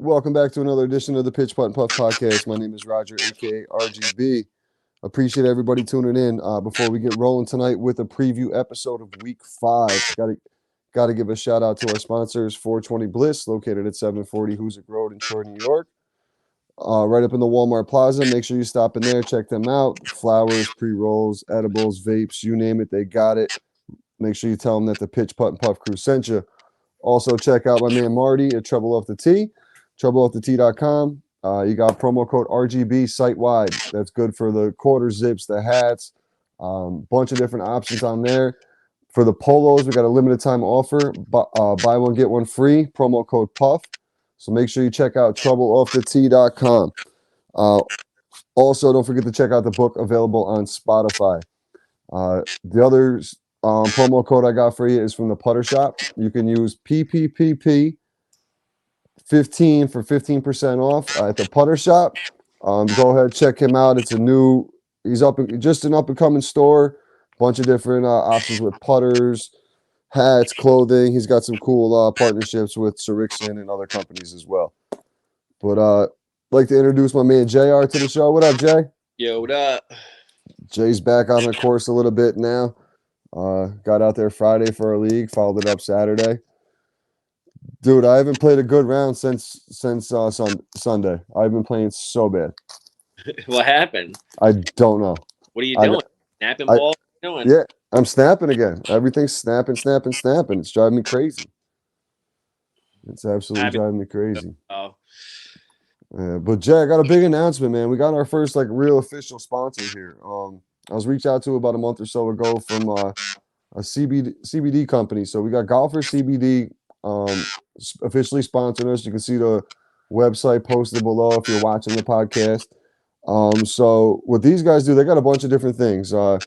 Welcome back to another edition of the Pitch Putt and Puff podcast. My name is Roger, aka RGB. Appreciate everybody tuning in. Before we get rolling tonight with a preview episode of Week 5, got to give a shout out to our sponsors, 420 Bliss, located at 740 Hoosick Road in Troy, New York. Right up in the Walmart Plaza. Make sure you stop in there, check them out. Flowers, pre-rolls, edibles, vapes, you name it, they got it. Make sure you tell them that the Pitch Putt and Puff crew sent you. Also, check out my man Marty at Trouble Off the Tee, TroubleOffTheTee.com. You got promo code RGB site-wide. That's good for the quarter zips, the hats, bunch of different options on there. For the polos, we got a limited time offer. Buy one, get one free, promo code PUFF. So make sure you check out TroubleOffTheTee.com. Also, don't forget to check out the book available on Spotify. The other promo code I got for you is from the Putter Shop. You can use PPPP 15 for 15% off at the Putter Shop. Go ahead, check him out. He's just an up and coming store. Bunch of different options with putters, hats, clothing. He's got some cool partnerships with Sirixin and other companies as well. But I'd like to introduce my man JR to the show. What up, Jay? Yo, what up? Jay's back on the course a little bit now. Got out there Friday for our league, followed it up Saturday. Dude, I haven't played a good round since Sunday. I've been playing so bad. What happened? I don't know. What are you doing? Snapping ball? What are you doing? Yeah, I'm snapping again. Everything's snapping. It's driving me crazy. It's absolutely driving me crazy. Oh. But Jay, I got a big announcement, man. We got our first real official sponsor here. I was reached out to about a month or so ago from a CBD company. So we got Golfer CBD officially sponsoring us. You can see the website posted below if you're watching the podcast. So what these guys do, they got a bunch of different things. They're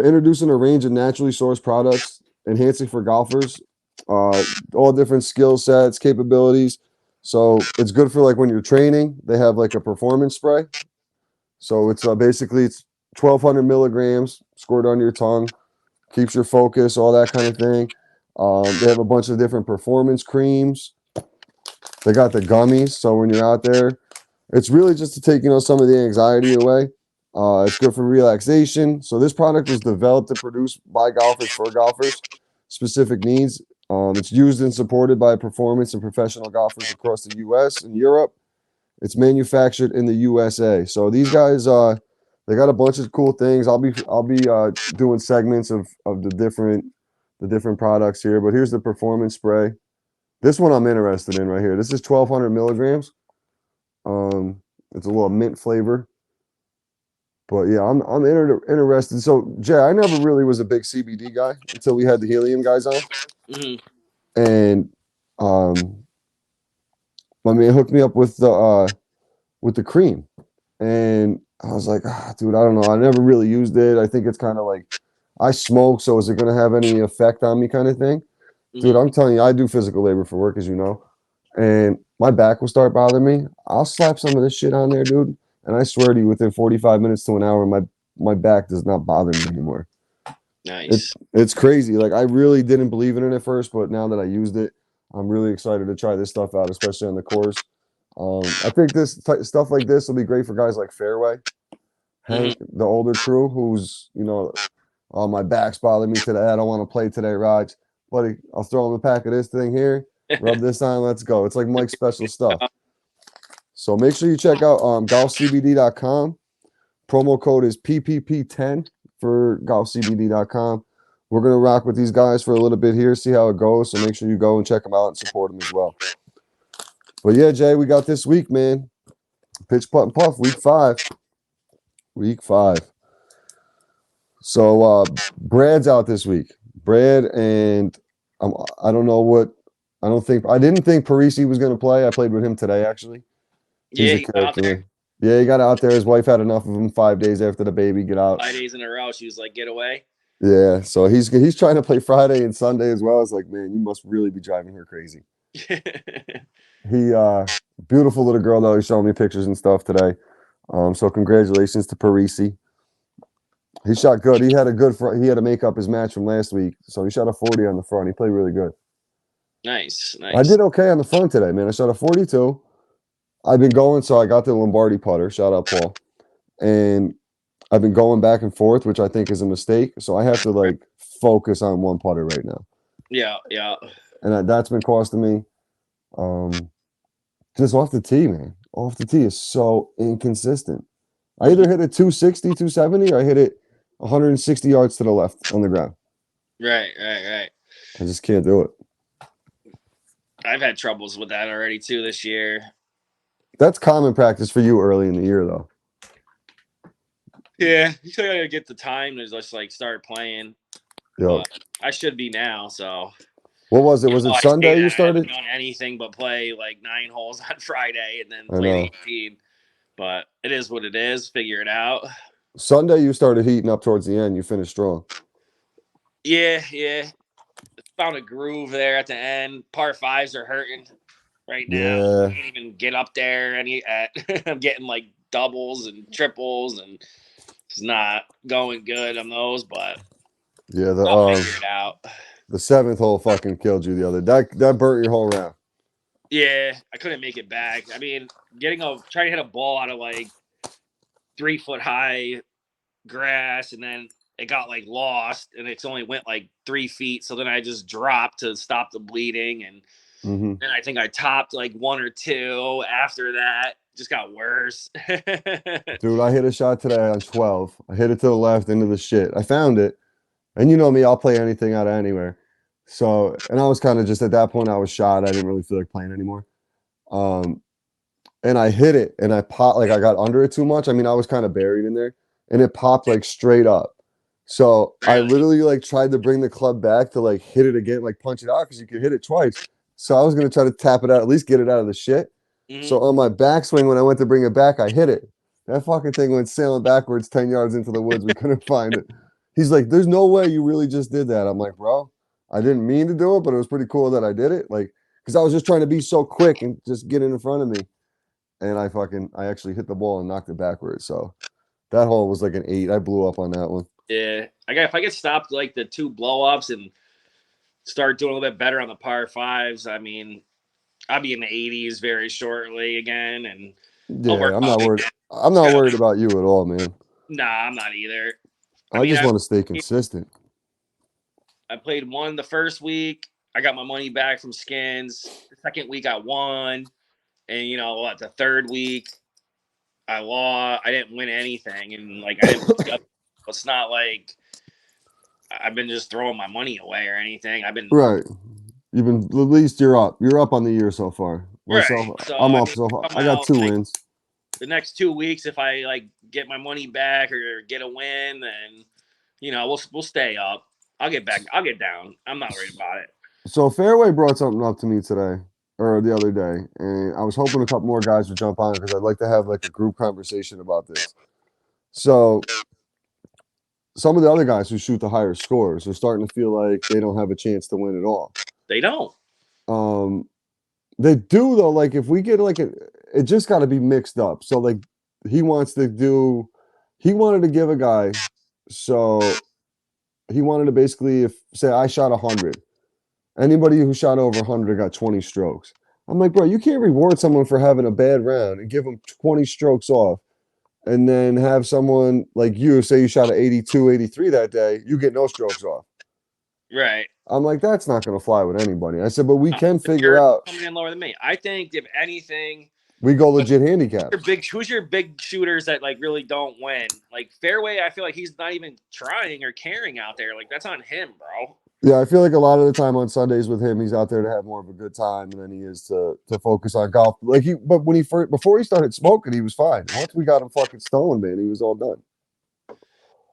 introducing a range of naturally sourced products, enhancing for golfers, all different skill sets, capabilities. So it's good for when you're training. They have a performance spray. So it's basically it's 1,200 milligrams squirted on your tongue, keeps your focus, all that kind of thing. They have a bunch of different performance creams. They got the gummies. So when you're out there, it's really just to take some of the anxiety away. It's good for relaxation. So this product was developed and produced by golfers for golfers, specific needs. It's used and supported by performance and professional golfers across the U.S. and Europe. It's manufactured in the USA. So these guys, they got a bunch of cool things. I'll be doing segments of the different products here. But here's the performance spray. This one I'm interested in right here. This is 1,200 milligrams. It's a little mint flavor. But yeah, I'm interested. So Jay, I never really was a big CBD guy until we had the Helium guys on. Mm-hmm. And my man hooked me up with the cream, and I was like, dude, I don't know. I never really used it. I think it's kind of I smoke, so is it going to have any effect on me, kind of thing? Mm-hmm. Dude, I'm telling you, I do physical labor for work, as you know, and my back will start bothering me. I'll slap some of this shit on there, dude, and I swear to you, within 45 minutes to an hour, my back does not bother me anymore. Nice. It's crazy. I really didn't believe in it at first, but now that I used it, I'm really excited to try this stuff out, especially on the course. I think stuff like this will be great for guys like Fairway, Hank, the older crew, who's, oh, my back's bothering me today. I don't want to play today, Raj. Buddy, I'll throw him a pack of this thing here, rub this on, let's go. It's like Mike's special stuff. So make sure you check out golfcbd.com. Promo code is PPP10 for golfcbd.com. We're going to rock with these guys for a little bit here, see how it goes. So make sure you go and check them out and support them as well. But yeah, Jay, we got this week, man. Pitch, putt, and puff, week 5. Week 5. So Brad's out this week. Brad, and I don't know what. I didn't think Parisi was going to play. I played with him today, actually. Yeah, he got out there. Yeah, he got out there. His wife had enough of him 5 days after the baby get out. 5 days in a row, she was like, "Get away." Yeah, so he's trying to play Friday and Sunday as well. It's like, man, you must really be driving her crazy. He beautiful little girl though. He's showing me pictures and stuff today. So congratulations to Parisi. He shot good. He had to make up his match from last week. So he shot a 40 on the front. He played really good. Nice. I did okay on the front today, man. I shot a 42. I've been going, so I got the Lombardi putter. Shout out Paul. And I've been going back and forth, which I think is a mistake. So I have to Right. like focus on one putter right now. Yeah, yeah. And that's been costing me. Just off the tee, man. Off the tee is so inconsistent. I either hit it 260, 270, or I hit it 160 yards to the left on the ground. Right. I just can't do it. I've had troubles with that already too this year. That's common practice for you early in the year, though. Yeah, you still gotta get the time to just like start playing. Yep. I should be now, so. What was it? Was it Sunday you started? I haven't done anything but play like 9 holes on Friday and then I play know. the 18. But it is what it is. Figure it out. Sunday you started heating up towards the end. You finished strong. Yeah. Found a groove there at the end. Par fives are hurting right now. Yeah. I can't even get up there. I'm getting like doubles and triples, and it's not going good on those. But yeah, I'll figure it out. The 7th hole fucking killed you the other. That burnt your whole round. Yeah, I couldn't make it back. I mean, trying to hit a ball out of like 3 foot high grass, and then it got like lost, and it's only went like 3 feet. So then I just dropped to stop the bleeding, and then I think I topped like 1 or 2 after that. Just got worse. Dude, I hit a shot today on 12. I hit it to the left into the shit. I found it. And you know me, I'll play anything out of anywhere. So, and I was kind of just at that point, I was shot. I didn't really feel like playing anymore. And I hit it and I popped, like I got under it too much. I mean, I was kind of buried in there and it popped like straight up. So I literally like tried to bring the club back to like hit it again, like punch it out because you could hit it twice. So I was going to try to tap it out, at least get it out of the shit. So on my backswing, when I went to bring it back, I hit it. That fucking thing went sailing backwards 10 yards into the woods. We couldn't find it. He's like, there's no way you really just did that. I'm like, bro, I didn't mean to do it, but it was pretty cool that I did it. Like, because I was just trying to be so quick and just get it in front of me. And I actually hit the ball and knocked it backwards. So that hole was like an 8. I blew up on that one. Yeah. If I get stopped like the 2 blow-ups and start doing a little bit better on the par fives, I mean, I'll be in the 80s very shortly again. And yeah, I'm not worried. I'm not worried about you at all, man. Nah, I'm not either. I just want to stay consistent. I played one the first week. I got my money back from Skins. The second week I won. And you know what? The third week I lost. I didn't win anything. And like I didn't it's not like I've been just throwing my money away or anything. I've been right. You've been at least you're up. You're up on the year so far. Myself, right. So, I'm up so far. I got 2 wins. The next 2 weeks, if I like get my money back or get a win, then you know we'll stay up. I'll get back. I'll get down. I'm not worried about it. So Fairway brought something up to me today or the other day, and I was hoping a couple more guys would jump on because I'd like to have like a group conversation about this. So some of the other guys who shoot the higher scores are starting to feel like they don't have a chance to win at all. They don't. They do though. Like if we get like it just got to be mixed up. So like he wanted to give a guy. So he wanted to basically say I shot 100. Anybody who shot over 100 got 20 strokes. I'm like, bro, you can't reward someone for having a bad round and give them 20 strokes off and then have someone like you say you shot an 82, 83 that day, you get no strokes off. Right. I'm like, that's not going to fly with anybody. I said, but we can figure out. Coming in lower than me. I think if anything, we go legit handicap. Who's your big shooters that like really don't win? Like Fairway, I feel like he's not even trying or caring out there. Like that's on him, bro. Yeah, I feel like a lot of the time on Sundays with him, he's out there to have more of a good time than he is to focus on golf. Like but when before he started smoking, he was fine. Once we got him fucking stoned, man, he was all done.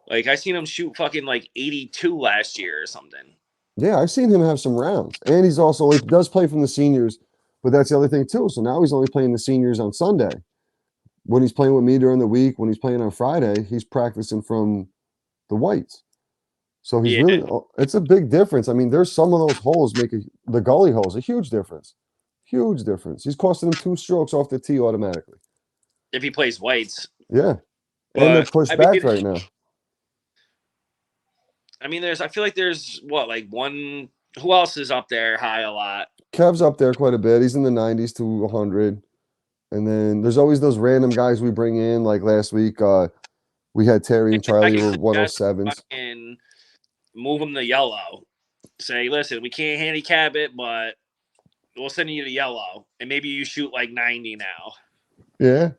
Like I seen him shoot fucking like 82 last year or something. Yeah, I've seen him have some rounds, and he's also he does play from the seniors, but that's the other thing too. So now he's only playing the seniors on Sunday. When he's playing with me during the week, when he's playing on Friday, he's practicing from the whites. So he's really, it's a big difference. I mean, there's some of those holes the gully holes, a huge difference. Huge difference. He's costing him 2 strokes off the tee automatically. If he plays whites. Yeah. And they're pushed back right now. I mean, I feel like there's like one Who else is up there high a lot? Kev's up there quite a bit. He's in the 90s to 100. And then there's always those random guys we bring in. Like last week, we had Terry and I Charlie can were suggest 107s. fucking move them to yellow. Say, listen, we can't handicap it, but we'll send you to yellow, and maybe you shoot like 90 now. Yeah.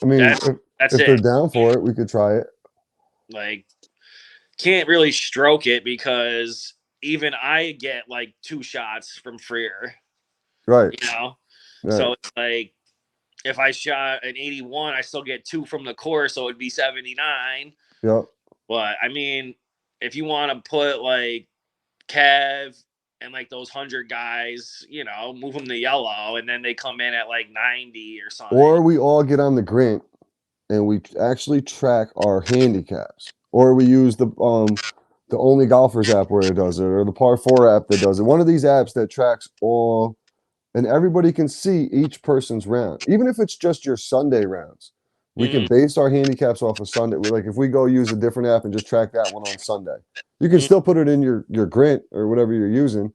I mean, That's if they're it. down for it, we could try it. Like, can't really stroke it because even I get like 2 shots from Freer. Right. You know? Right. So it's like if I shot an 81, I still get 2 from the course, so it'd be 79. Yep. But I mean, if you want to put like Kev and like those 100 guys, you know, move them to yellow, and then they come in at like 90 or something. Or we all get on the Grint and we actually track our handicaps. Or we use the Only Golfers app where it does it, or the Par 4 app that does it. One of these apps that tracks all, and everybody can see each person's round, even if it's just your Sunday rounds. We can base our handicaps off of Sunday. Like if we go use a different app and just track that one on Sunday, you can still put it in your Grint or whatever you're using.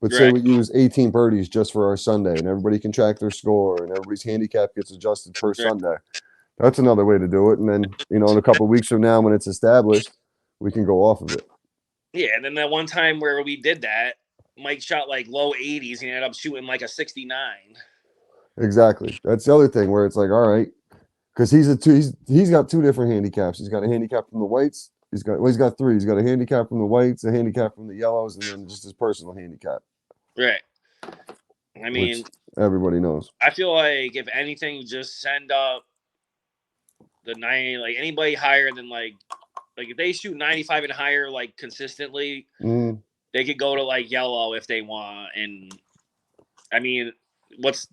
But say we use 18 birdies just for our Sunday, and everybody can track their score, and everybody's handicap gets adjusted per Sunday. That's another way to do it. And then, you know, in a couple of weeks from now, when it's established, we can go off of it. Yeah, and then that one time where we did that, Mike shot like low 80s. He ended up shooting like a 69. Exactly. That's the other thing where it's like, all right, because he's got 2 different handicaps. He's got a handicap from the whites. He's got 3. He's got a handicap from the whites, a handicap from the yellows, and then just his personal handicap. Right. I mean, everybody knows. I feel like if anything, just send up the 90, like anybody higher than like if they shoot 95 and higher, like consistently, they could go to like yellow if they want. And I mean,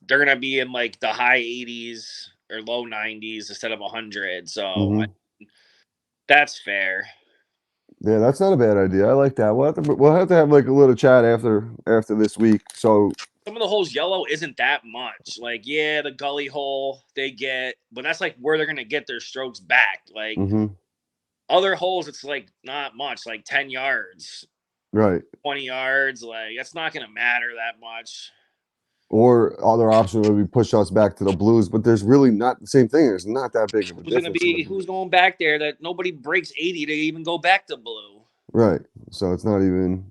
they're gonna be in like the high 80s or low 90s instead of 100. So that's fair. Yeah, that's not a bad idea. I like that. We'll have to have like a little chat after this week. So some of the holes yellow isn't that much. Like, yeah, the gully hole they get, but that's like where they're gonna get their strokes back. Like other holes, it's like not much, like 10 yards, right, 20 yards. Like that's not gonna matter that much. Or other option would be push shots back to the blues, but there's really not the same thing. There's not that big of a difference. Who's going back there that nobody breaks 80 to even go back to blue? Right. So it's not even.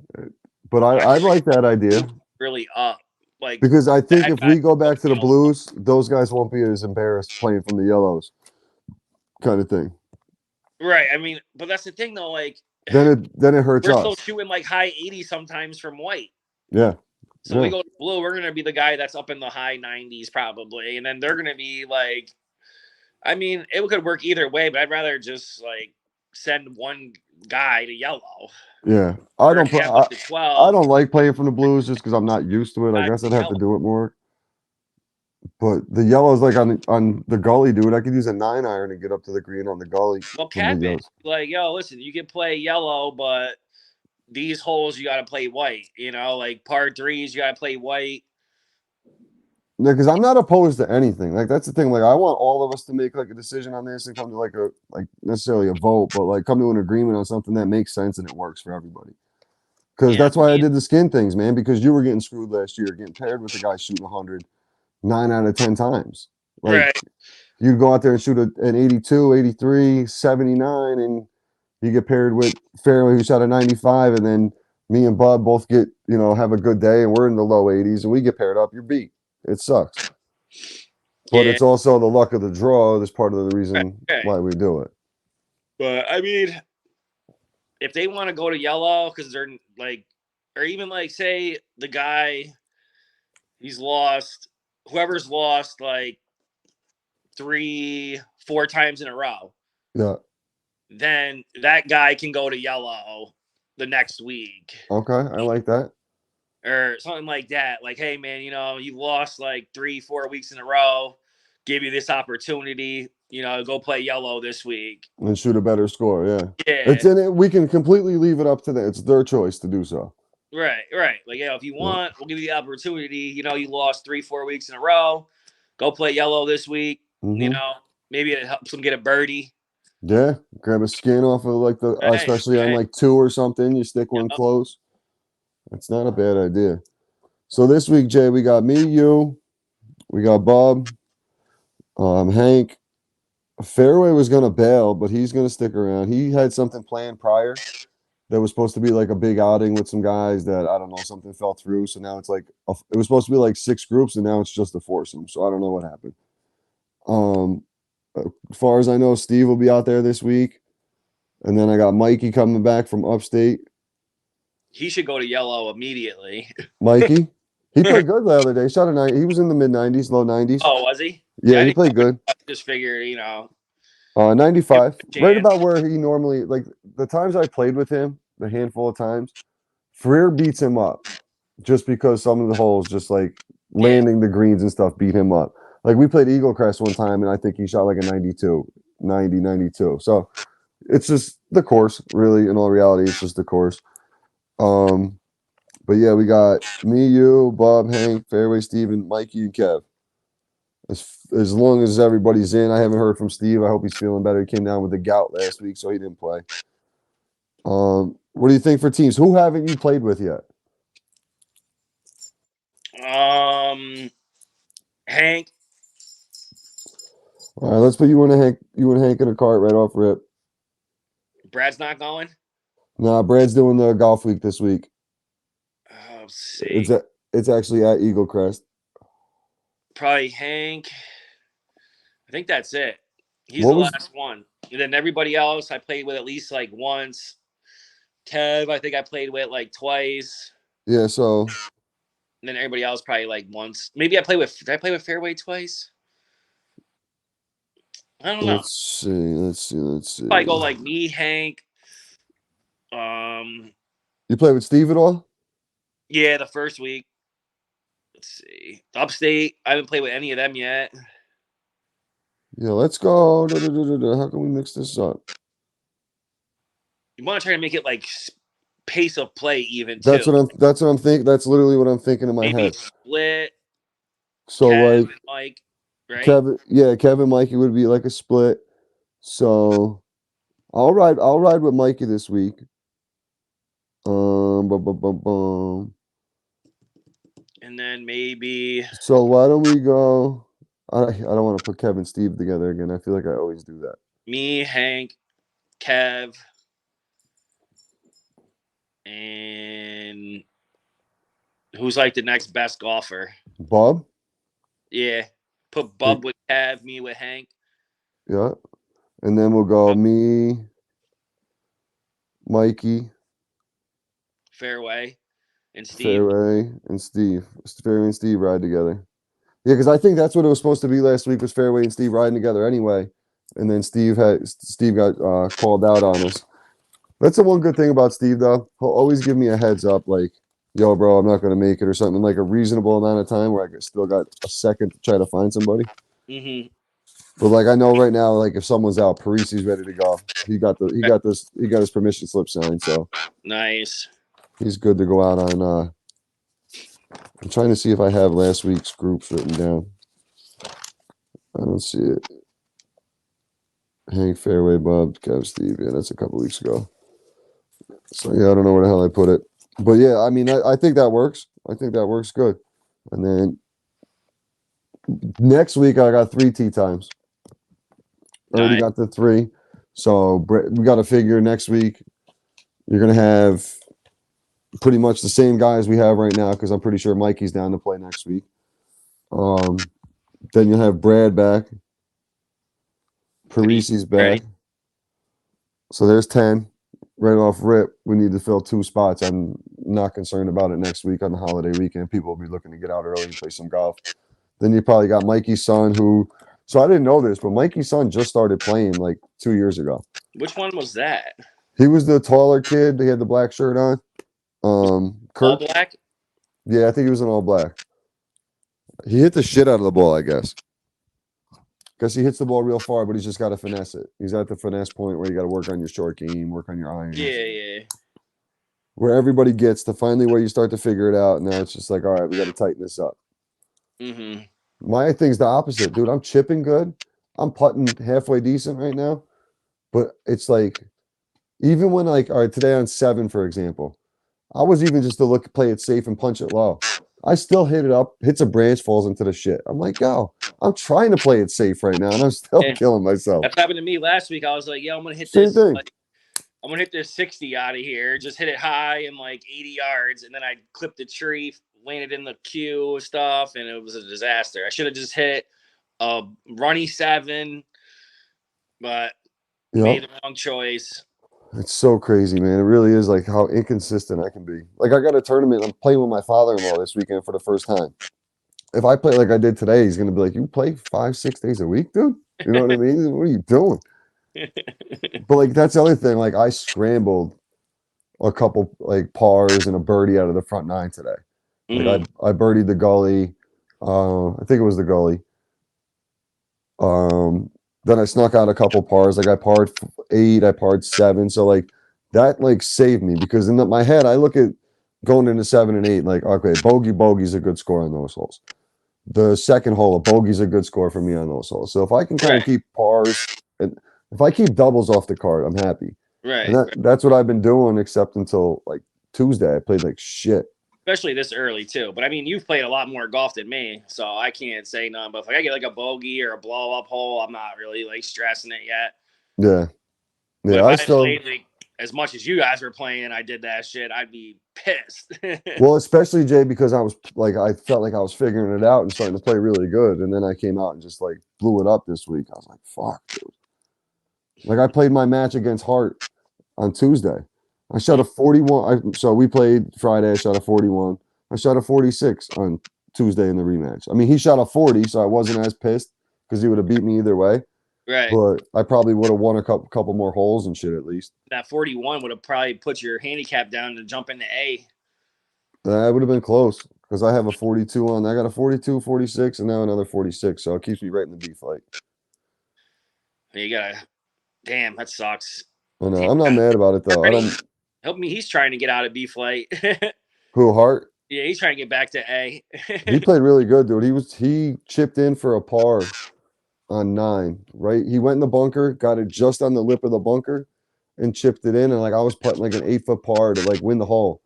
But I like that idea. Really up. Like, because I think if we go back to the blues, those guys won't be as embarrassed playing from the yellows, kind of thing. Right. I mean, but that's the thing though. Like, then it hurts us. We're still shooting like high 80 sometimes from white. Yeah. So we go to blue. We're gonna be the guy that's up in the high 90s probably, and then they're gonna be like, I mean, it could work either way, but I'd rather just like send one guy to yellow. Yeah, I don't like playing from the blues just because I'm not used to it. I guess I'd have to do it more. But the yellows, like on the gully, dude, I could use a 9-iron and get up to the green on the gully. Well, cap it. Like, yo, listen, you can play yellow, but these holes you got to play white. You know, like par 3s, you got to play white. Yeah, because I'm not opposed to anything. Like that's the thing. Like I want all of us to make like a decision on this and come to like necessarily a vote, but like come to an agreement on something that makes sense and it works for everybody. Because that's why I did the skin things, man. Because you were getting screwed last year, getting paired with a guy shooting 100 9 out of 10 times. Like you'd go out there and shoot an 82, 83, 79, and you get paired with Fairway who shot a 95, and then me and Bud both get, have a good day and we're in the low 80s and we get paired up, you're beat. It sucks. But it's also the luck of the draw. That's part of the reason why we do it. But I mean, if they want to go to yellow because they're like, or even like say the guy, whoever's lost like 3-4 times in a row. Yeah. Then that guy can go to yellow the next week. Okay, I like that. Or something like that. Like, hey man, you lost like 3-4 weeks in a row. Give you this opportunity, go play yellow this week and shoot a better score. Yeah. Yeah. We can completely leave it up to them. It's their choice to do so. Right. Like, if you want, we'll give you the opportunity. You lost 3-4 weeks in a row. Go play yellow this week. Maybe it helps them get a birdie. Yeah, grab a skin off of especially on like 2 or something. You stick one close. It's not a bad idea. So this week, Jay, we got me, you, we got Bob, Hank. Fairway was gonna bail, but he's gonna stick around. He had something planned prior that was supposed to be like a big outing with some guys that I don't know, something fell through. So now it's like it was supposed to be like 6 groups, and now it's just a foursome. So I don't know what happened. Um, as far as I know, Steve will be out there this week, and then I got Mikey coming back from upstate. He should go to yellow immediately. Mikey, he played good the other day. Shot a 9. He was in the mid 90s, low 90s. Oh, was he? Yeah, I he played good. just figured, you know. 95, right Chance. about where he normally like the times I played with him, the handful of times, Freer beats him up just because some of the holes just like landing the greens and stuff beat him up. Like we played Eagle Crest one time and I think he shot like a 92, 90, 92. So it's just the course, really, in all reality, it's just the course. But yeah, we got me, you, Bob, Hank, Fairway, Steven, Mikey, and Kev. As long as everybody's in, I haven't heard from Steve. I hope he's feeling better. He came down with the gout last week, so he didn't play. What do you think for teams? Who haven't you played with yet? Hank. All right, let's put you and Hank in a cart right off rip. Brad's not going? Nah, Brad's doing the golf week this week. Oh, let's see. It's actually at Eagle Crest. Probably Hank. I think that's it. He's the last one. And then everybody else I played with at least like once. Kev, I think I played with like twice. Yeah, so. And then everybody else probably like once. Maybe did I play with Fairway twice? I don't know. Let's see. Probably go like me, Hank. You play with Steve at all? Yeah, the first week. Let's see. Upstate. I haven't played with any of them yet. Yeah, let's go. How can we mix this up? You want to try to make it like pace of play even too. That's what I'm thinking. That's literally what I'm thinking in my head. Split. So Kev like and Mike, right? Kevin Mikey would be like a split. So I'll ride with Mikey this week. And then maybe. So why don't we go? I don't want to put Kev and Steve together again. I feel like I always do that. Me, Hank, Kev, and who's like the next best golfer? Bob? Yeah. Put Bob with Kev, me with Hank. Yeah. And then we'll go me, Mikey, Fairway, and Steve. Fairway and Steve. Fairway and Steve ride together. Yeah, because I think that's what it was supposed to be last week was Fairway and Steve riding together anyway. And then Steve got called out on us. That's the one good thing about Steve, though. He'll always give me a heads up, like, yo, bro, I'm not going to make it or something, like a reasonable amount of time where I still got a second to try to find somebody. Mm-hmm. But like I know right now, like if someone's out, Parisi's ready to go. He got his permission slip signed, so nice. He's good to go out on. I'm trying to see if I have last week's groups written down. I don't see it. Hank, Fairway, Bob, Kev, Steve. Yeah, that's a couple weeks ago. So yeah, I don't know where the hell I put it. But yeah, I mean, I think that works. I think that works good. And then next week I got 3 tee times. Already got the 3. So we got to figure next week you're going to have pretty much the same guys we have right now because I'm pretty sure Mikey's down to play next week. Then you'll have Brad back. Parisi's back. So there's 10. Right off rip, we need to fill 2 spots. I'm not concerned about it next week on the holiday weekend. People will be looking to get out early and play some golf. Then you probably got Mikey's son who – so I didn't know this, but Mikey's son just started playing like 2 years ago. Which one was that? He was the taller kid. He had the black shirt on. Kurt. All black? Yeah, I think he was in all black. He hit the shit out of the ball, I guess. Because he hits the ball real far, but he's just got to finesse it. He's at the finesse point where you got to work on your short game, work on your irons. Yeah. Where everybody gets to finally where you start to figure it out. Now it's just like, all right, we got to tighten this up. Mm-hmm. My thing's the opposite, dude. I'm chipping good. I'm putting halfway decent right now. But it's like, even when like, all right, today on 7, for example, I was even just to play it safe and punch it low. I still hit it up, hits a branch, falls into the shit. I'm like, yo, I'm trying to play it safe right now, and I'm still Yeah, killing myself. that happened to me last week. I was like, "Yeah, I'm gonna hit Same this. thing. Like, I'm gonna hit this 60 out of here. Just hit it high and like 80 yards, and then I clipped the tree, landed in the queue and stuff, and it was a disaster. I should have just hit a runny 7, but Yep. made the wrong choice. It's so crazy, man. It really is like how inconsistent I can be. Like I got a tournament. I'm playing with my father-in-law this weekend for the first time. If I play like I did today, he's gonna be like, "You play 5, 6 days a week, dude? You know what I mean? What are you doing?" But like that's the other thing. Like I scrambled a couple like pars and a birdie out of the front nine today. Like Mhm. I birdied the gully. I think it was the gully. Then I snuck out a couple pars. Like I parred 8, I parred 7. So like that like saved me because in my head I look at going into 7 and 8 like okay, bogey's a good score on those holes. The second hole, a bogey's a good score for me on those holes. So if I can kind of Right, keep pars and if I keep doubles off the card, I'm happy. And right, right. that's what I've been doing except until like Tuesday. I played like shit. Especially this early too. But I mean, you've played a lot more golf than me, so I can't say none. But if I get like a bogey or a blow up hole, I'm not really like stressing it yet. Yeah. But Yeah. if I I had still played like as much as you guys were playing, I did that shit, I'd be pissed. well, especially Jay, because I was like I felt like I was figuring it out and starting to play really good. And then I came out and just like blew it up this week. I was like, fuck, dude. Like I played my match against Hart on Tuesday. I shot a 41. So we played Friday. I shot a 41. I shot a 46 on Tuesday in the rematch. I mean, he shot a 40, so I wasn't as pissed because he would have beat me either way. Right. But I probably would have won a couple more holes and shit at least. That 41 would have probably put your handicap down to jump into A. That would have been close because I have a 42 on. I got a 42, 46, and now another 46. So it keeps me right in the B fight. You gotta, damn, that sucks. I know. Damn, I'm not mad about it though. I already don't. help me. He's trying to get out of B flight. Who Hart? Yeah, he's trying to get back to A. He played really good, dude. He chipped in for a par on 9. Right, he went in the bunker, got it just on the lip of the bunker, and chipped it in. And like I was putting like an 8-foot par to like win the hole.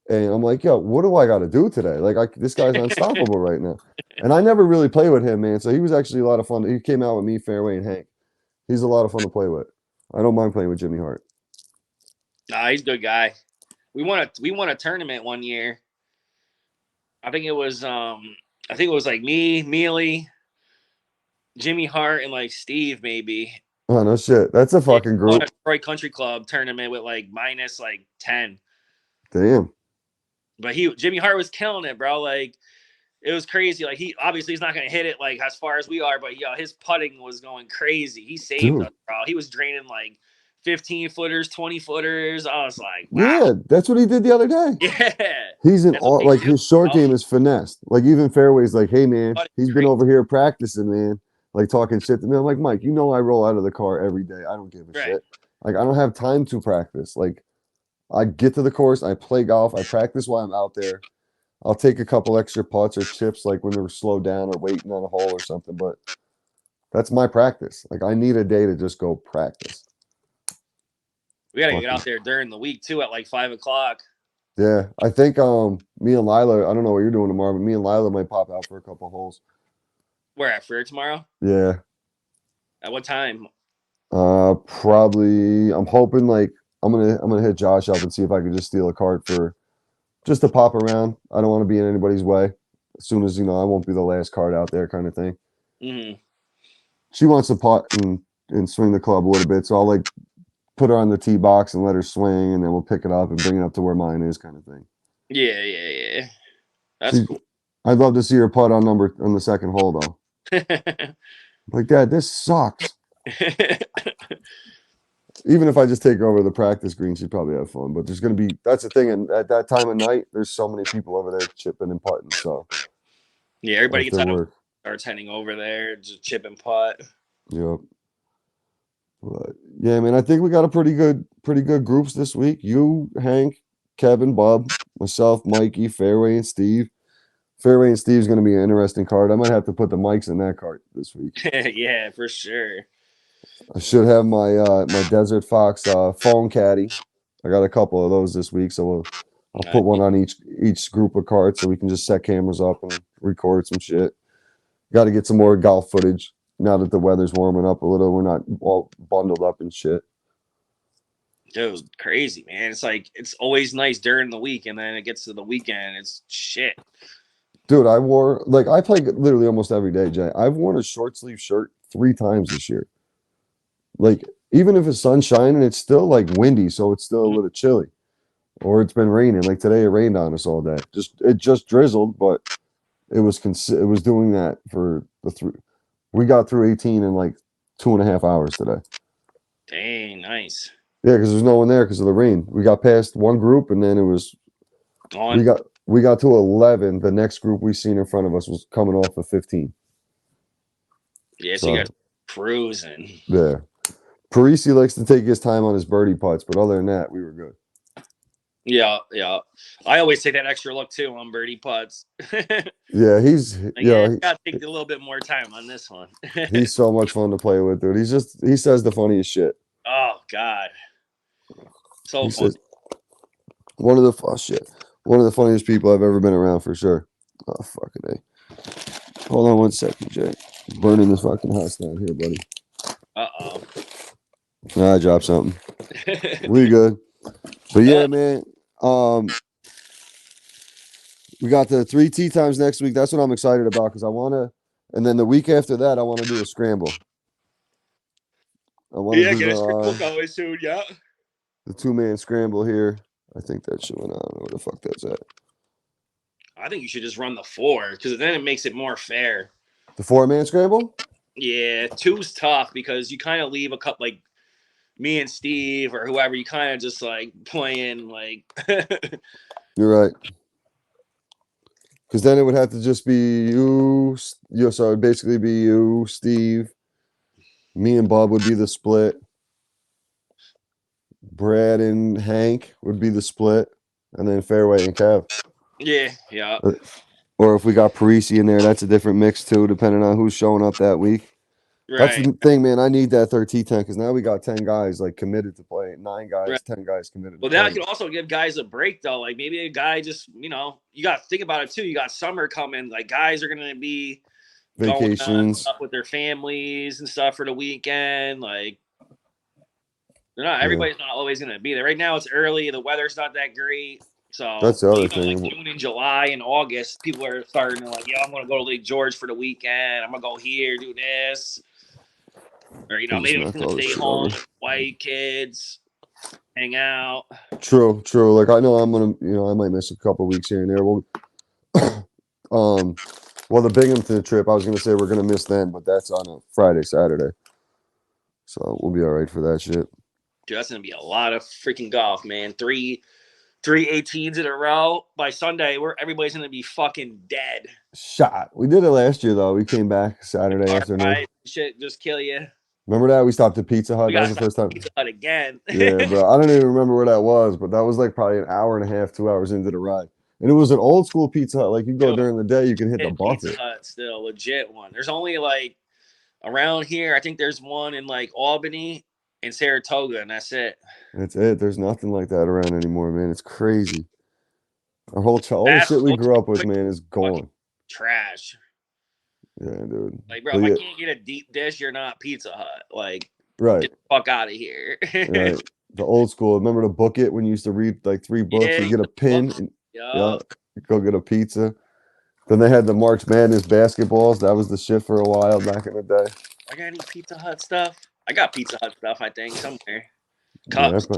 And I'm like, yo, what do I got to do today? Like, this guy's unstoppable right now. And I never really played with him, man. So he was actually a lot of fun. He came out with me, Fairway, and Hank. He's a lot of fun to play with. I don't mind playing with Jimmy Hart. Nah, he's a good guy. We won a tournament one year. I think it was like me, Mealy, Jimmy Hart, and like Steve maybe. Oh, no shit. That's a Yeah, fucking won a group. Troy Country Club tournament with like minus like 10. Damn. But Jimmy Hart was killing it, bro. Like it was crazy. Like he obviously he's not gonna hit it like as far as we are, but his putting was going crazy. He saved us, Dude. bro. He was draining like 15 footers, 20 footers. I was like, wow. Yeah, that's what he did the other day. Yeah. He's in That's what all they like do, his short bro. game is finessed. Like even Fairway's like, hey man, Putting's he's been crazy. over here practicing, man. Like talking shit to me. I'm like, Mike, you know I roll out of the car every day. I don't give a Right. shit. Like I don't have time to practice. Like I get to the course, I play golf, I practice while I'm out there. I'll take a couple extra putts or chips like when we're slowed down or waiting on a hole or something, but that's my practice. Like I need a day to just go practice. We gotta get Fucking out there during the week too at like 5 o'clock. yeah. I think me and Lila, I don't know what you're doing tomorrow, but me and Lila might pop out for a couple holes. We're at Fair tomorrow. Yeah. At what time? Probably I'm hoping like I'm gonna hit Josh up and see if I can just steal a cart for just to pop around. I don't want to be in anybody's way. As soon as I won't be the last card out there, kind of thing. Mm-hmm. She wants to putt and swing the club a little bit, so I'll like put her on the tee box and let her swing, and then we'll pick it up and bring it up to where mine is, kind of thing. Yeah, yeah, yeah. That's She, cool. I'd love to see her putt on the second hole though. Like, Dad, this sucks. Even if I just take her over the practice green, she'd probably have fun. But that's the thing, and at that time of night, there's so many people over there chipping and putting. So Yeah, everybody gets after out of work, starts heading over there, just chip and putt. yep. But yeah, man, I think we got a pretty good groups this week. You, Hank, Kevin, Bob, myself, Mikey, Fairway, and Steve. Fairway and Steve's going to be an interesting card. I might have to put the mics in that card this week. Yeah, for sure. I should have my Desert Fox phone caddy. I got a couple of those this week, so I'll put one on each group of carts so we can just set cameras up and record some shit. Got to get some more golf footage now that the weather's warming up a little. We're not all bundled up and shit. Dude, crazy, man. It's like it's always nice during the week, and then it gets to the weekend, it's shit. Dude, I play literally almost every day, Jay. I've worn a short sleeve shirt 3 times this year. Like, even if the sun's shining, it's still like windy, so it's still a little chilly. Or it's been raining. Like today, it rained on us all day. It just drizzled, but it was doing that for the 3. We got through 18 in like 2.5 hours today. Dang, nice. Yeah, because there's no one there because of the rain. We got past one group, and then it was Gone. we got to 11. The next group we seen in front of us was coming off of 15. Yeah, so you guys cruising. Yeah. Parisi likes to take his time on his birdie putts, but other than that, we were good. Yeah. I always take that extra look too on birdie putts. Yeah, he's gotta take a little bit more time on this one. He's so much fun to play with, dude. He says the funniest shit. Oh God, so fun. One of the funniest people I've ever been around for sure. Oh fucking A. Hold on 1 second, Jay. Burning this fucking house down here, buddy. I dropped something. We good. But yeah, man. We got the 3 tee times next week. That's what I'm excited about because I want to. And then the week after that, I want to do a scramble. I want to do get a scramble going soon. Yeah. The 2-man scramble here. I think that shit went on. I don't know where the fuck that's at. I think you should just run the 4 because then it makes it more fair. The 4-man scramble? Yeah, 2's tough because you kind of leave a couple like me and Steve or whoever. You kind of just like playing like. You're right. Because then it would have to just be you. So it'd basically be you, Steve. Me and Bob would be the split. Brad and Hank would be the split. And then Fairway and Kev. Yeah. Or if we got Parisi in there, that's a different mix too, depending on who's showing up that week. Right. That's the thing, man. I need that 13 10 because now we got 10 guys like committed to play. 9 guys, right. 10 guys committed. Well, that could also give guys a break though. Like maybe a guy just, you got to think about it too. You got summer coming. Like guys are going to be vacations up with their families and stuff for the weekend. Like everybody's not always going to be there. Right now it's early. The weather's not that great. So that's the other thing. Like June and July and August, people are starting to like, I'm going to go to Lake George for the weekend. I'm going to go here, do this. Or, maybe I'm going to stay home, white kids, hang out. True. Like, I know I'm going to, I might miss a couple weeks here and there. Well, the Binghamton trip, I was going to say we're going to miss then, but that's on a Friday, Saturday. So we'll be all right for that shit. Dude, that's going to be a lot of freaking golf, man. Three 18s in a row. By Sunday, everybody's going to be fucking dead. Shot. We did it last year, though. We came back Saturday afternoon. Shit, just kill you. Remember that? We stopped at Pizza Hut. That was the first time. Pizza Hut again. Yeah, bro. I don't even remember where that was, but that was like probably an hour and a half, 2 hours into the ride. And it was an old school Pizza Hut. Like you go during the day, you can hit the bucket. Pizza Hut still legit one. There's only like around here. I think there's one in like Albany and Saratoga, and that's it. That's it. There's nothing like that around anymore, man. It's crazy. All the shit we grew up with, man, is gone. Trash. Yeah, dude. Like, bro, if I can't get a deep dish, you're not Pizza Hut. Like, right. Get the fuck out of here. Right. The old school. Remember to book it when you used to read like 3 books? You get a pin. And, go get a pizza. Then they had the March Madness basketballs. That was the shit for a while back in the day. I got any Pizza Hut stuff? I got Pizza Hut stuff, I think, somewhere. Cups. Yeah,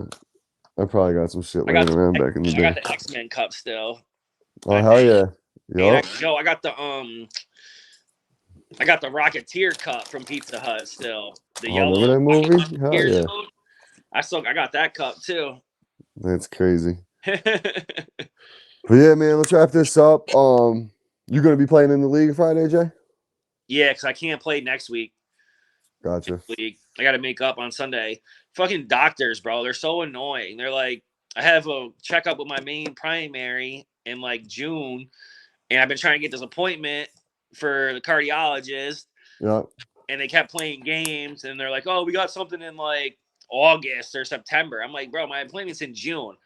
I probably got some shit laying around back in the day. I got the X-Men cup still. Oh, hell yeah. Yep. I got the Rocketeer cup from Pizza Hut still. The yellow. Remember that movie? Hell yeah. I got that cup too. That's crazy. But yeah, man, let's wrap this up. You gonna be playing in the league Friday, Jay? Yeah, because I can't play next week. Gotcha. League. I got to make up on Sunday. Fucking doctors, bro. They're so annoying. They're like, I have a checkup with my main primary in like June, and I've been trying to get this appointment for the cardiologist. Yeah. And they kept playing games, and they're like, "Oh, we got something in like August or September." I'm like, "Bro, my appointment's in June."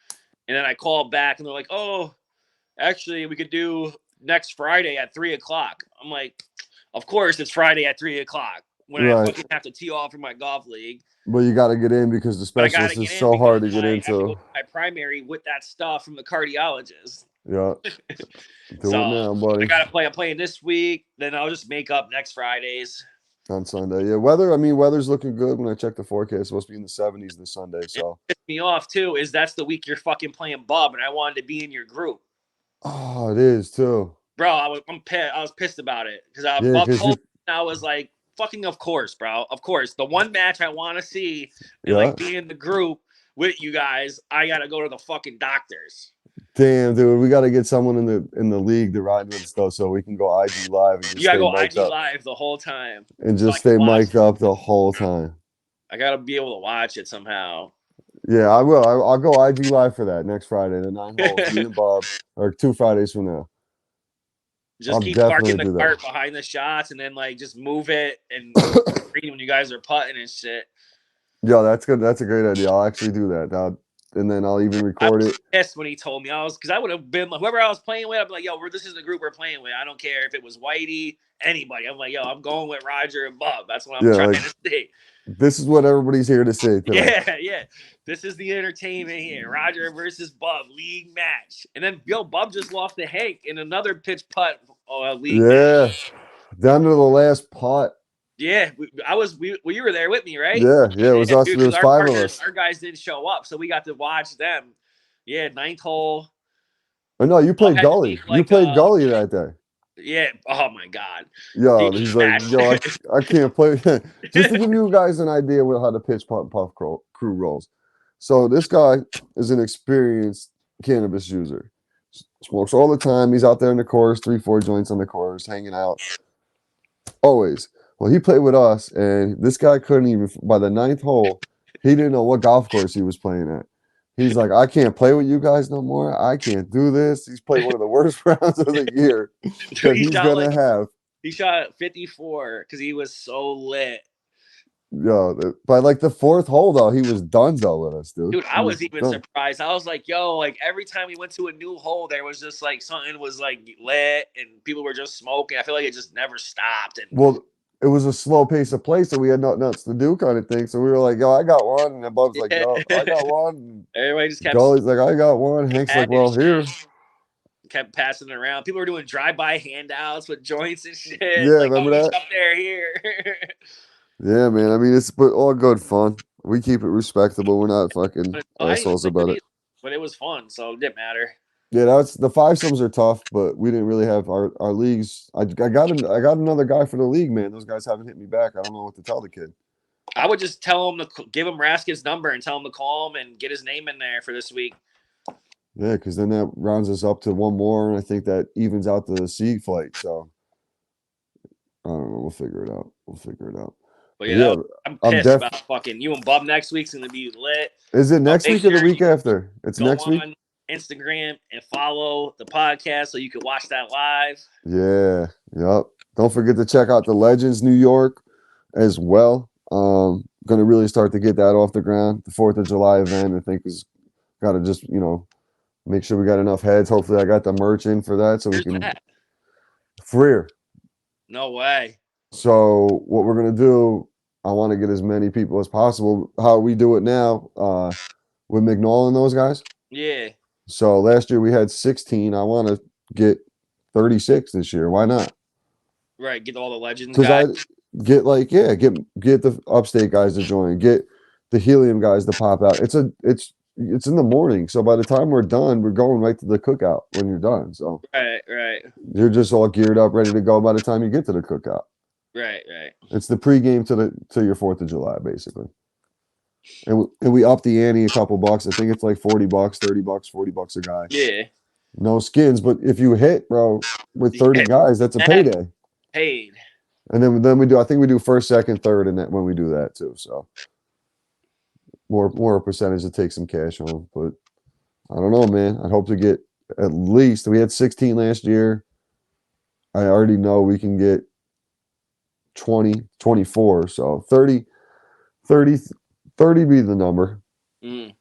And then I called back and they're like, oh, actually, we could do next Friday at 3:00. I'm like, of course it's Friday at 3:00 when I Right. fucking have to tee off for my golf league. But you got to get in because the But I got to specialist get is in so hard to because get I have to go into. to my primary with that stuff from the cardiologist. Yeah. Do So it now, I buddy. got to play. I'm playing this week. Then I'll just make up next Fridays. On Sunday. Yeah. Weather's looking good when I check the forecast. It's supposed to be in the 70s this Sunday. So. Pissed me off too is that's the week you're fucking playing Bub, and I wanted to be in your group. Oh, it is too. Bro, I'm pissed. I was pissed about it because Yeah, Bub because told me, I was like, fucking of course, bro. Of course. The one match I want to see and Yeah. like be in the group with you guys, I gotta go to the fucking doctors. Damn, dude, we got to get someone in the league to ride with us though, so we can go IG live and just You gotta stay go mic'd IG up. live the whole time. And so I just can stay watch mic'd it. up the whole time. I gotta be able to watch it somehow. Yeah, I will. I'll go IG live for that next Friday, the 9 holes, me and Bob, or 2 Fridays from now. Just I'll keep definitely parking do the that. cart behind the shots and then like just move it and green when you guys are putting and shit. Yeah, that's good. That's a great idea. I'll actually do that. And then I'll even I record was it. pissed when he told me. Because I would have been like, whoever I was playing with, I'd be like, yo, this is the group we're playing with. I don't care if it was Whitey, anybody. I'm like, yo, I'm going with Roger and Bub. That's what I'm trying to see. This is what everybody's here to see today. Yeah. This is the entertainment here. Roger versus Bub, league match. And then, Bub just lost to Hank in another pitch putt league match. Down to the last putt. Yeah, you were there with me, right? Yeah, it was us. Dude, There was 5 of us. Our guys didn't show up, so we got to watch them. Yeah, 9th hole. Oh no, you played Gully. You played Gully that day. Yeah. Oh my God. Yo, he's like, yo, I can't play. Just to give you guys an idea with how the pitch putt crew rolls. So this guy is an experienced cannabis user. Smokes all the time. He's out there in the course, 3-4 joints on the course, hanging out. Always. Well, he played with us, and this guy couldn't even, by the 9th hole, he didn't know what golf course he was playing at. He's like, I can't play with you guys no more. I can't do this. He's played one of the worst rounds of the year that he's going to have. He shot 54 because he was so lit. Yo, by like the 4th hole, though, he was donezo with us, dude. Dude, I was even surprised. I was like, yo, like every time we went to a new hole, there was just like something was like lit and people were just smoking. I feel like it just never stopped. And well, it was a slow pace of play, so we had nothing else to do kind of thing. So we were like, yo, I got one. And then Bub's like, yo, I got one. Everybody just kept Gully's like, I got one. Hank's like, well, here. Kept passing it around. People were doing drive-by handouts with joints and shit. Yeah, like, remember that? Up there, here. Yeah, man. I mean, it's all good fun. We keep it respectable. We're not fucking assholes about it. But it was fun, so it didn't matter. Yeah, that's the 5-somes are tough, but we didn't really have our leagues. I got another guy for the league, man. Those guys haven't hit me back. I don't know what to tell the kid. I would just tell him to give him Raskin's number and tell him to call him and get his name in there for this week. Yeah, because then that rounds us up to one more, and I think that evens out the seed flight. So I don't know. We'll figure it out. But yeah, I'm pissed about fucking you and Bub next week's gonna be lit. Is it next week or the week after? It's next week. On Instagram and follow the podcast so you can watch that live. Yeah, yep. Don't forget to check out the Legends New York as well. Gonna really start to get that off the ground. The 4th of July event, I think, is gotta just make sure we got enough heads. Hopefully, I got the merch in for that, so we can. Freer. No way. So what we're gonna do, I want to get as many people as possible. How we do it now, with McNall and those guys. Yeah. So last year we had 16. I want to get 36 this year. Why not? Right, get all the Legends guys. I get get the upstate guys to join. Get the Helium guys to pop out. It's in the morning, so by the time we're done, we're going right to the cookout when you're done. So right. You're just all geared up, ready to go by the time you get to the cookout. Right. It's the pregame to your 4th of July, basically. And we up the ante a couple bucks. I think it's like $40, $30, $40 a guy. Yeah. No skins, but if you hit, bro, with 30 guys, that's a payday. Paid. And then we do. I think we do 1st, 2nd, 3rd, and that when we do that too. So more percentage to take some cash home. But I don't know, man. I hope to get at least. We had 16 last year. I already know we can get 20, 24. So 30 be the number. Mm.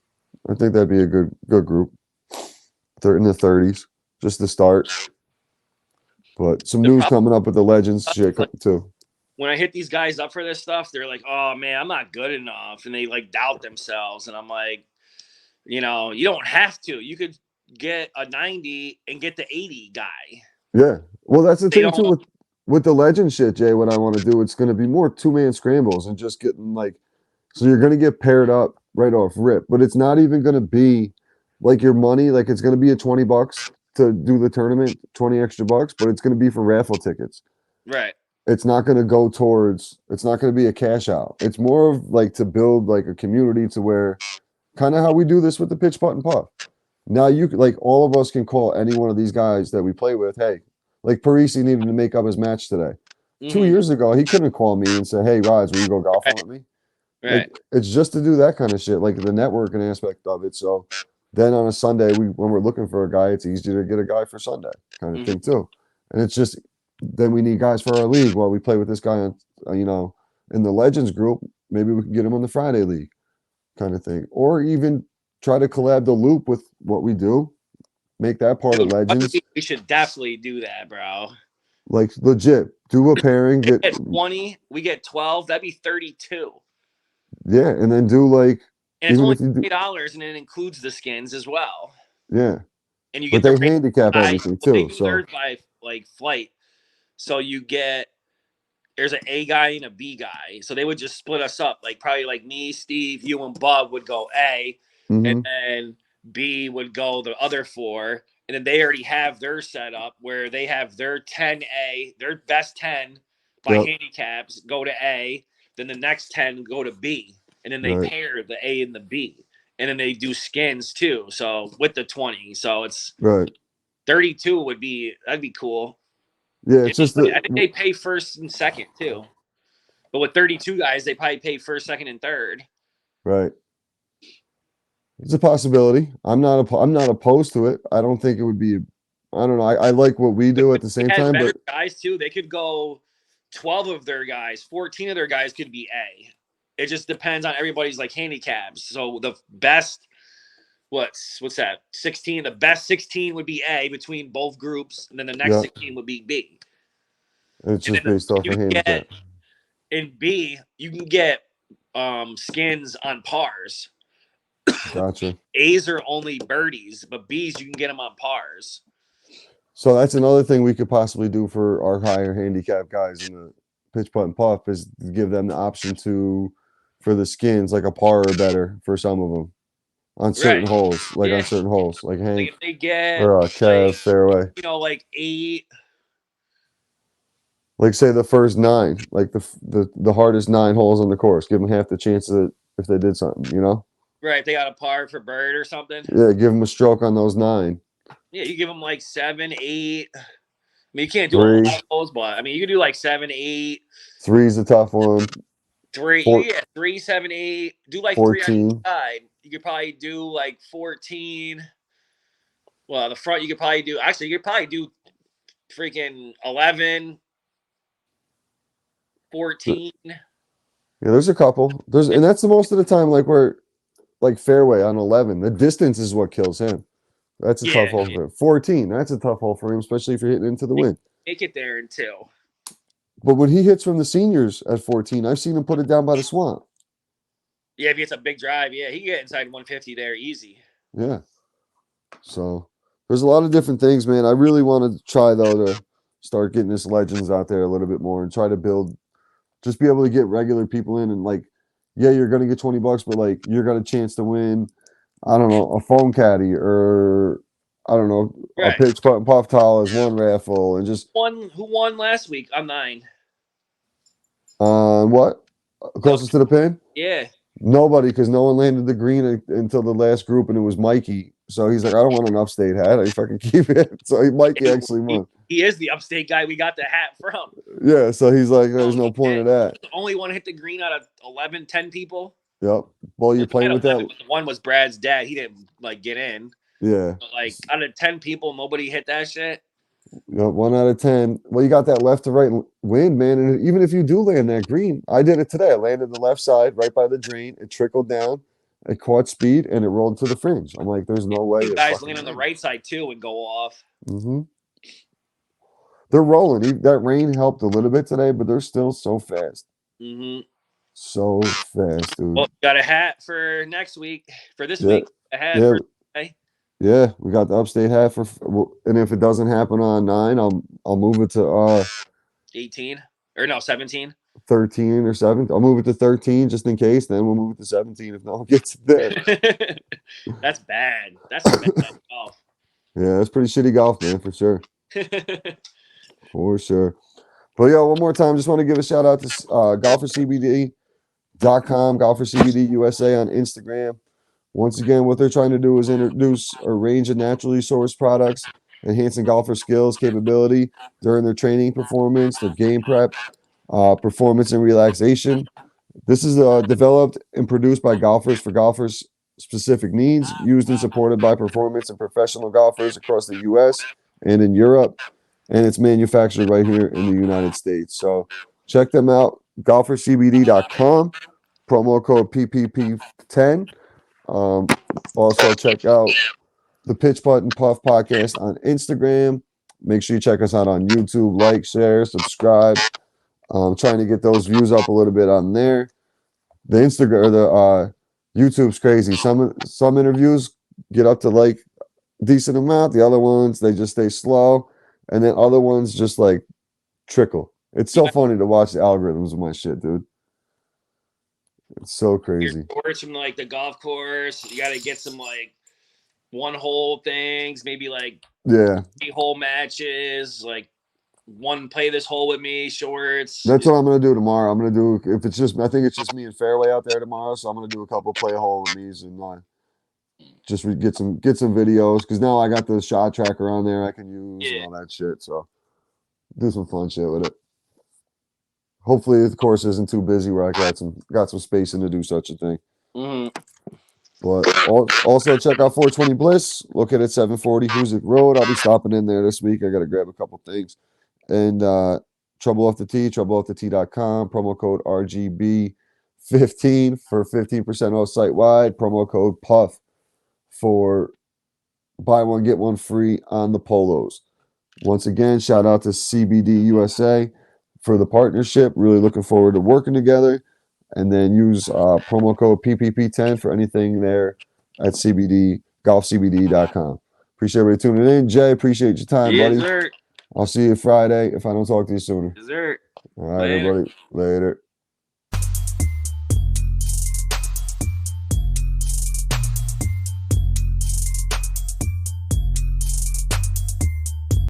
I think that'd be a good group. They're in the 30s, just to start. But some The news problem coming up with the Legends shit like, too. when I hit these guys up for this stuff, they're like, "Oh man, I'm not good enough," and they like doubt themselves. And I'm like, you don't have to. You could get a 90 and get the 80 guy. Yeah. Well, that's the They thing too don't. with the Legend shit, Jay. What I want to do, it's going to be more two-man scrambles and just getting like, so you're going to get paired up right off rip, but it's not even going to be like your money. Like it's going to be a $20 to do the tournament, 20 extra bucks, but it's going to be for raffle tickets. Right. It's not going to go towards. It's not going to be a cash out. It's more of like to build like a community to where kind of how we do this with the pitch putt and puff. Now like all of us can call any one of these guys that we play with. Hey, like Parisi needed to make up his match today. 2 years ago, he couldn't call me and say, "Hey, Rods, will you go golfing Right. with me?" Right. Like it's just to do that kind of shit, like the networking aspect of it. So then on a Sunday, when we're looking for a guy, it's easier to get a guy for Sunday kind of thing too. And it's just then we need guys for our league. While we play with this guy on, in the Legends group, maybe we can get him on the Friday league kind of thing, or even try to collab the loop with what we do, make that part of Dude, Legends. we should definitely do that, bro. Like legit, do a pairing, We get get 20, we get 12. That'd be 32. yeah, and then do like And it's even only if you do $20, and it includes the skins as well. yeah, And you but get the they rate handicap by, everything well, they too. do So theirs by like flight. So there's an A guy and a B guy. So they would just split us up. Like probably like me, Steve, you, and Bob would go A, and hmm then B would go the other four. And then they already have their setup where they have their 10A, their best 10 by yep, handicaps go to A. Then the next 10 go to B. And then they right, pair the A and the B. And then they do skins too. So with the 20. So it's right. 32 that'd be cool. Yeah, it's just I think they pay first and second too. But with 32 guys, they probably pay first, second, and third. right. It's a possibility. I'm not opposed to it. I don't think it would be. I don't know. I like what we do at the They same had time, better but guys too. They could go 12 of their guys, 14 of their guys could be A. It just depends on everybody's like handicaps. So the best, what's that? 16. The best 16 would be A between both groups, and then the next yeah, 16 would be B. it's And just then based off you of handicap. get in B, you can get skins on pars. Gotcha. A's are only birdies, but B's you can get them on pars. So that's another thing we could possibly do for our higher handicap guys in the pitch putt and puff is to give them the option to for the skins like a par or better for some of them on certain Right. holes, Yeah. like Like Hank if they get or like Kev fairway. like 8. Like say the first nine, like the hardest 9 holes on the course, give them half the chances that if they did something. Right, they got a par for bird or something. Yeah, give them a stroke on those 9. Yeah, you give them like 7, 8. I mean, you can't do a Three, lot of those, but I mean, you can do like 7, 8, three's a tough one. 3. Four, Yeah, 3, 7, 8. Do like 3 on each 14. side. You could probably do like 14. Well, the front you could probably do. Actually, you could probably do freaking 11, 14. Yeah, there's a couple. And that's the most of the time, like we're like fairway on 11. The distance is what kills him. That's a tough Yeah, hole for him. 14, that's a tough hole for him, especially if you're hitting into the wind. make it there in 2. But when he hits from the seniors at 14, I've seen him put it down by the swamp. Yeah, if he hits a big drive, yeah, he can get inside 150 there easy. Yeah. So there's a lot of different things, man. I really want to try though to start getting this Legends out there a little bit more and try to build, just be able to get regular people in and like, yeah, you're gonna get $20, but like you're got a chance to win. I don't know, a phone caddy or I don't know, a Right. pitch putt and puff towel is one raffle and just Who won last week on 9? what closest to the pin? Yeah. Nobody, because no one landed the green until the last group, and it was Mikey. So he's like, I don't want an upstate hat. I fucking keep it. So Mikey actually won. He is the upstate guy we got the hat from. Yeah. So he's like, there's no point of that. The only one hit the green out of 11, 10 people. Yep. Well, you're playing with that. One was Brad's dad. He didn't like get in. Yeah. But, like out of 10 people, nobody hit that shit. Yep. 1 out of 10. Well, you got that left to right wind, man. And even if you do land that green, I did it today. I landed the left side right by the drain. It trickled down. it caught speed and it rolled to the fringe. I'm like, there's no way. You guys land on the right side too and go off. Mm-hmm. They're rolling. That rain helped a little bit today, but they're still so fast. Mm-hmm. So fast, dude. Well, got a hat for next week. For this Yeah. week, a hat Yeah. for today. Yeah, we got the upstate hat for, and if it doesn't happen on 9, I'll move it to 18 or no 17. 13 or 7. I'll move it to 13 just in case. Then we'll move it to 17 if no one gets it there. That's bad. That's bad golf. Yeah, that's pretty shitty golf, man, for sure. For sure. But yeah, one more time, just want to give a shout out to golfercbd.com, golfercbd USA on Instagram. Once again, what they're trying to do is introduce a range of naturally sourced products, enhancing golfer skills, capability during their training performance, their game prep, performance, and relaxation. This is developed and produced by golfers for golfers' specific needs, used and supported by performance and professional golfers across the U.S. and in Europe, and it's manufactured right here in the United States. So check them out, golfercbd.com, promo code PPP10. Also check out the Pitch Putt and Puff podcast on Instagram. Make sure you check us out on YouTube. Like, share, subscribe. Trying to get those views up a little bit on there. The Instagram or the YouTube's crazy. Some interviews get up to like decent amount. The other ones they just stay slow, and then other ones just like trickle. It's so funny to watch the algorithms of my shit, dude. It's so crazy. Words from like the golf course. You got to get some like one hole things, maybe like 3-hole matches, like one play this hole with me shorts. That's what I'm gonna do tomorrow. I'm gonna do if it's just I think it's just me and Fairway out there tomorrow, so I'm gonna do a couple play a hole with me's and just get some videos because now I got the shot tracker on there I can use and all that shit. So do some fun shit with it. Hopefully the course isn't too busy where I got some spacing to do such a thing. Mm-hmm. But also check out 420 Bliss. Located at 740 Hoosick Road. I'll be stopping in there this week. I got to grab a couple things. And Trouble Off the Tee, TroubleOffTheTee.com. Promo code RGB15 for 15% off site wide. Promo code PUFF for buy one get one free on the polos. Once again, shout out to CBD USA for the partnership. Really looking forward to working together. And then use promo code PPP10 for anything there at golfcbd.com. Appreciate everybody tuning in. Jay, appreciate your time, buddy. Sir. I'll see you Friday if I don't talk to you sooner. Dessert. All right, everybody. Later.